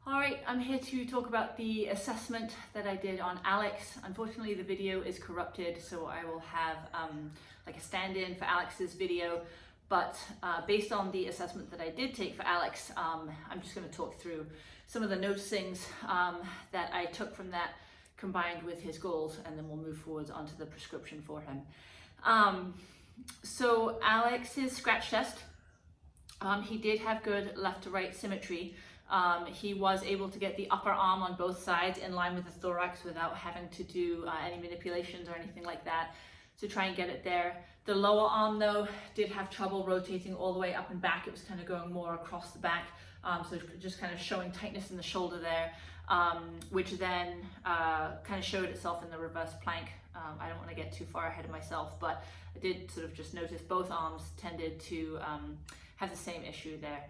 Alright, I'm here to talk about the assessment that I did on Alex. Unfortunately, the video is corrupted, so I will have like a stand-in for Alex's video. But based on the assessment that I did take for Alex, I'm just going to talk through some of the noticings that I took from that combined with his goals, and then we'll move forwards onto the prescription for him. So Alex's scratch test, he did have good left to right symmetry. He was able to get the upper arm on both sides in line with the thorax without having to do any manipulations or anything like that to try and get it there. The lower arm though did have trouble rotating all the way up and back. It was kind of going more across the back, so just kind of showing tightness in the shoulder there, which then kind of showed itself in the reverse plank. I don't want to get too far ahead of myself, but I did sort of just notice both arms tended to have the same issue there.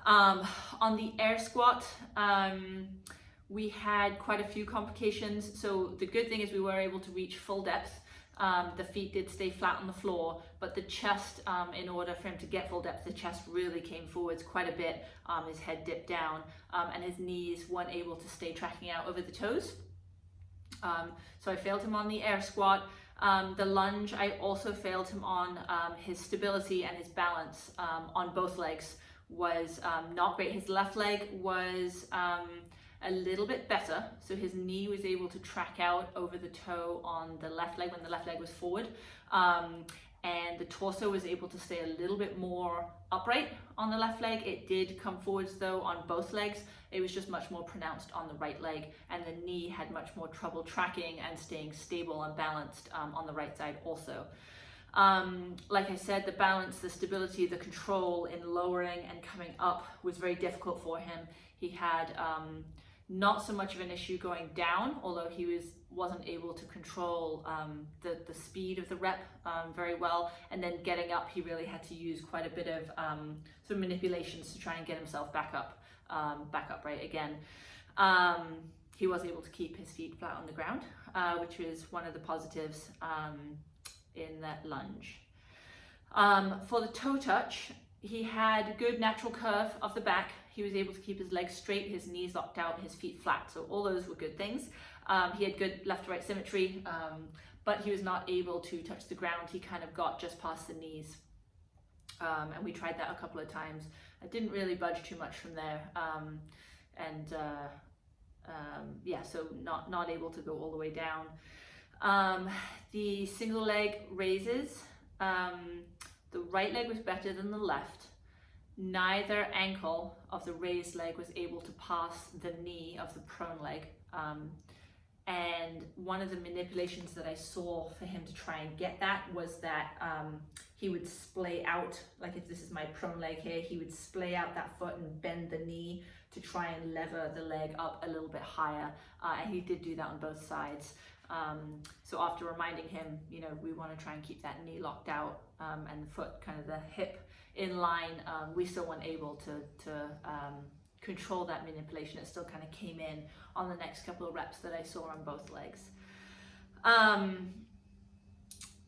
On the air squat, we had quite a few complications. So the good thing is we were able to reach full depth. The feet did stay flat on the floor, but the chest, in order for him to get full depth, the chest really came forwards quite a bit. His head dipped down, and his knees weren't able to stay tracking out over the toes. So I failed him on the air squat. The lunge, I also failed him on. His stability and his balance on both legs was not great. His left leg was a little bit better, so his knee was able to track out over the toe on the left leg when the left leg was forward, and the torso was able to stay a little bit more upright on the left leg. It did come forwards though on both legs. It was just much more pronounced on the right leg, and the knee had much more trouble tracking and staying stable and balanced on the right side also. Like I said, the balance, the stability, the control in lowering and coming up was very difficult for him. He had not so much of an issue going down, although he wasn't able to control the speed of the rep very well. And then getting up, he really had to use quite a bit of sort of manipulations to try and get himself back upright again. He was able to keep his feet flat on the ground, which was one of the positives in that lunge. For the toe touch, he had good natural curve of the back. He was able to keep his legs straight, his knees locked out, his feet flat. So all those were good things. He had good left to right symmetry, but he was not able to touch the ground. He kind of got just past the knees. And we tried that a couple of times. I didn't really budge too much from there. Yeah, so not able to go all the way down. The single leg raises, the right leg was better than the left. Neither ankle of the raised leg was able to pass the knee of the prone leg. And one of the manipulations that I saw for him to try and get that was that he would splay out, like if this is my prone leg here, he would splay out that foot and bend the knee to try and lever the leg up a little bit higher. And he did do that on both sides. So after reminding him, you know, we want to try and keep that knee locked out and the foot, kind of the hip in line, we still weren't able to control that manipulation. It still kind of came in on the next couple of reps that I saw on both legs.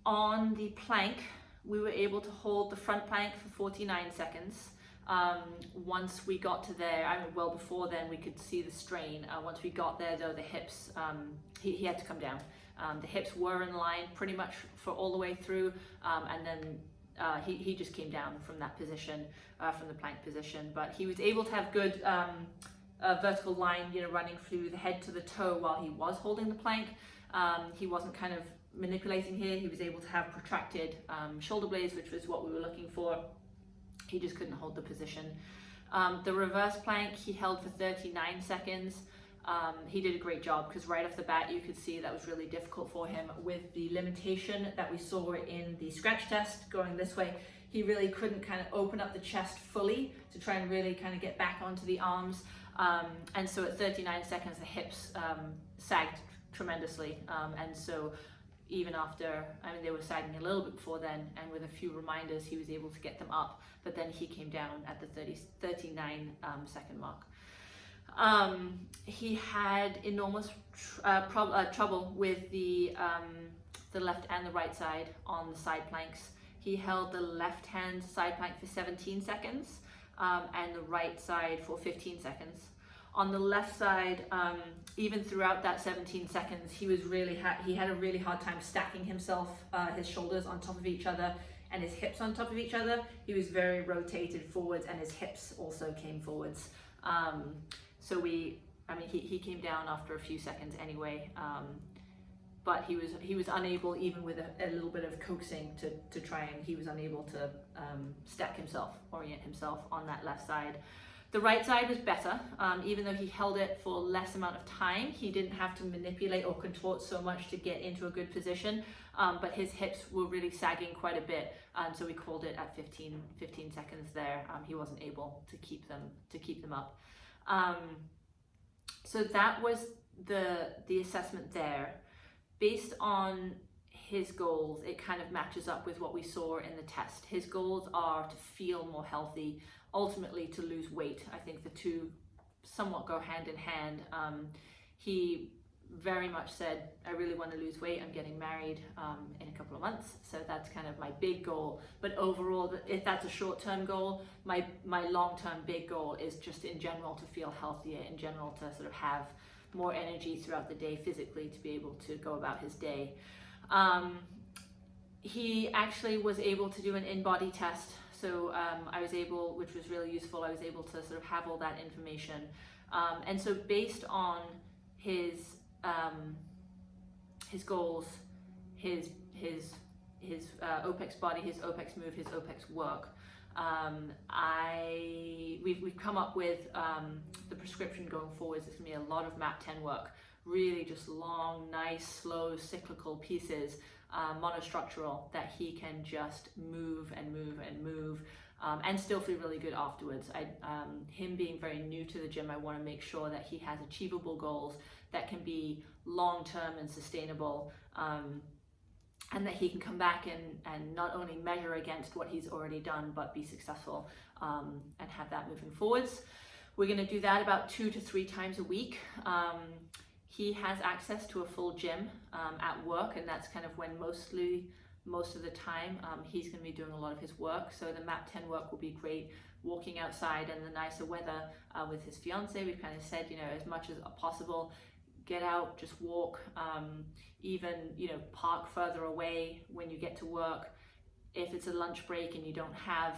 On the plank, we were able to hold the front plank for 49 seconds. Once we got to there, I mean, well before then we could see the strain. Once we got there though, the hips, he had to come down. The hips were in line pretty much for all the way through, and then he just came down from that position, from the plank position, but he was able to have good vertical line, you know, running through the head to the toe while he was holding the plank. He wasn't kind of manipulating here. He was able to have protracted shoulder blades, which was what we were looking for. He just couldn't hold the position. The reverse plank, he held for 39 seconds. He did a great job because right off the bat you could see that was really difficult for him with the limitation that we saw in the scratch test going this way. He really couldn't kind of open up the chest fully to try and really kind of get back onto the arms. And so at 39 seconds the hips sagged tremendously. And so even after, I mean, they were sagging a little bit before then, and with a few reminders he was able to get them up, but then he came down at the 39 second mark. He had enormous trouble with the left and the right side on the side planks. He held the left hand side plank for 17 seconds and the right side for 15 seconds. On the left side, even throughout that 17 seconds, he was he had a really hard time stacking himself, his shoulders on top of each other and his hips on top of each other. He was very rotated forwards, and his hips also came forwards. So he came down after a few seconds anyway, but he was unable, even with a little bit of coaxing to try, and he was unable to stack himself, orient himself on that left side. The right side was better, even though he held it for less amount of time. He didn't have to manipulate or contort so much to get into a good position, but his hips were really sagging quite a bit, so we called it at 15 seconds there. He wasn't able to keep them up. So that was the assessment there. Based on his goals, it kind of matches up with what we saw in the test. His goals are to feel more healthy, ultimately to lose weight. I think the two somewhat go hand in hand. He very much said, I really want to lose weight. I'm getting married in a couple of months, so that's kind of my big goal. But overall, if that's a short-term goal, my long-term big goal is just in general to feel healthier, in general to sort of have more energy throughout the day physically to be able to go about his day. He actually was able to do an in-body test, so I was able, which was really useful, I was able to sort of have all that information. And so based on his goals, his OPEX body, his OPEX move, his OPEX work, we've come up with the prescription going forwards. It's gonna be a lot of MAP 10 work, really just long, nice, slow, cyclical pieces, monostructural, that he can just move and move and move, and still feel really good afterwards. Him being very new to the gym, I want to make sure that he has achievable goals that can be long-term and sustainable, and that he can come back and not only measure against what he's already done, but be successful, and have that moving forwards. We're going to do that about 2 to 3 times a week. He has access to a full gym at work, and that's kind of when most of the time he's going to be doing a lot of his work. So the MAP 10 work will be great, walking outside in the nicer weather with his fiance. We've kind of said, as much as possible, get out, just walk, even, park further away when you get to work. If it's a lunch break and you don't have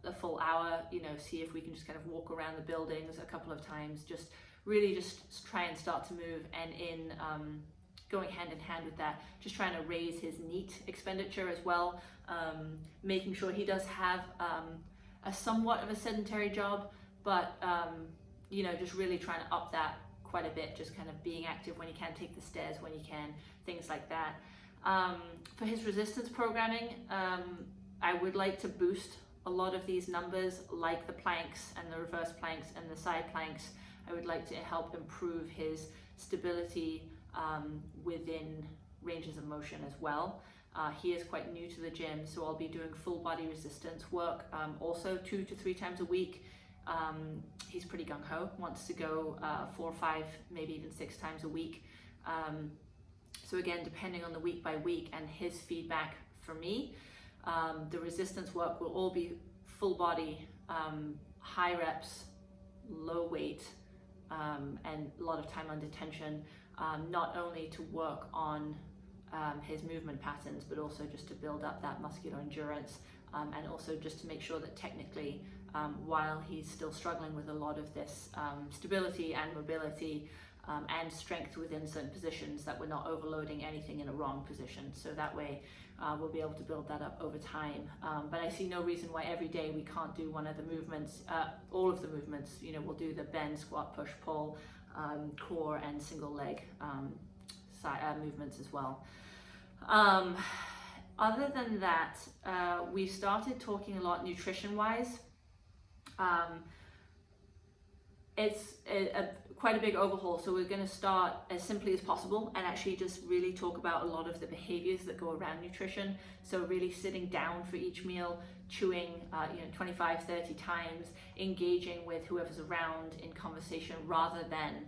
a full hour, see if we can just kind of walk around the buildings a couple of times, just try and start to move, and in going hand in hand with that, just trying to raise his NEAT expenditure as well, making sure he does have a somewhat of a sedentary job, but just really trying to up that quite a bit, just kind of being active when you can, take the stairs when you can, things like that. For his resistance programming, I would like to boost a lot of these numbers, like the planks and the reverse planks and the side planks. I would like to help improve his stability within ranges of motion as well. He is quite new to the gym, so I'll be doing full body resistance work, also 2 to 3 times a week. He's pretty gung-ho, wants to go 4 or 5, maybe even 6 times a week. So again, depending on the week by week and his feedback for me, the resistance work will all be full body, high reps, low weight, and a lot of time under tension, not only to work on his movement patterns, but also just to build up that muscular endurance, and also just to make sure that technically, while he's still struggling with a lot of this stability and mobility and strength within certain positions, that we're not overloading anything in a wrong position. So that way we'll be able to build that up over time. But I see no reason why every day we can't do one of the movements, all of the movements. We'll do the bend, squat, push, pull, core and single leg movements as well. Other than that, we started talking a lot nutrition-wise. It's quite a big overhaul, so we're going to start as simply as possible and actually just really talk about a lot of the behaviors that go around nutrition. So really sitting down for each meal, chewing 25, 30 times, engaging with whoever's around in conversation rather than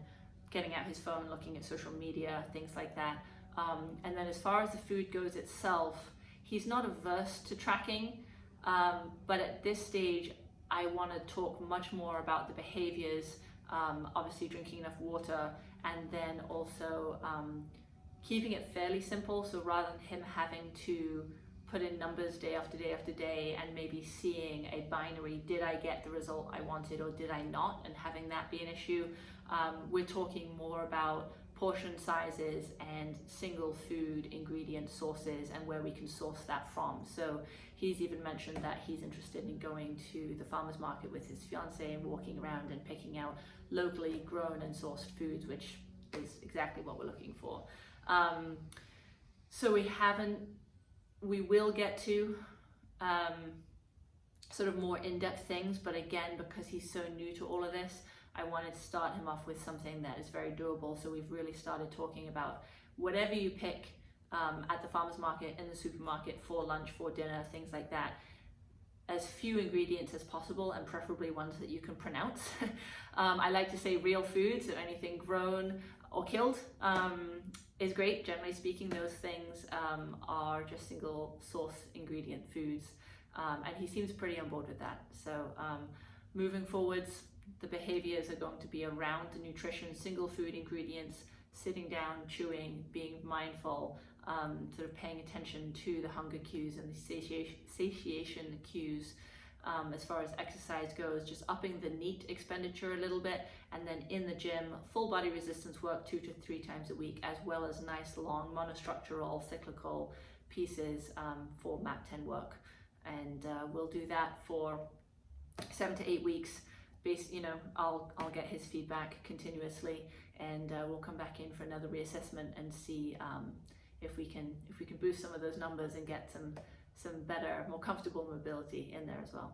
getting out his phone, looking at social media, things like that. And then as far as the food goes itself, he's not averse to tracking, but at this stage I want to talk much more about the behaviors obviously drinking enough water, and then also keeping it fairly simple. So rather than him having to put in numbers day after day after day and maybe seeing a binary, did I get the result I wanted or did I not, and having that be an issue, we're talking more about portion sizes and single food ingredient sources and where we can source that from. So he's even mentioned that he's interested in going to the farmer's market with his fiance and walking around and picking out locally grown and sourced foods, which is exactly what we're looking for. So we will get to sort of more in-depth things, but again, because he's so new to all of this, I wanted to start him off with something that is very doable. So we've really started talking about whatever you pick at the farmer's market, in the supermarket, for lunch, for dinner, things like that, as few ingredients as possible, and preferably ones that you can pronounce. I like to say real food, so anything grown or killed is great. Generally speaking, those things are just single source ingredient foods, and he seems pretty on board with that. So moving forwards, the behaviors are going to be around the nutrition, single food ingredients, sitting down, chewing, being mindful, sort of paying attention to the hunger cues and the satiation cues. As far as exercise goes, just upping the NEAT expenditure a little bit, and then in the gym, full body resistance work 2 to 3 times a week, as well as nice long monostructural cyclical pieces for MAP 10 work. And we'll do that for 7 to 8 weeks. I'll get his feedback continuously, and we'll come back in for another reassessment and see if we can boost some of those numbers and get some better, more comfortable mobility in there as well.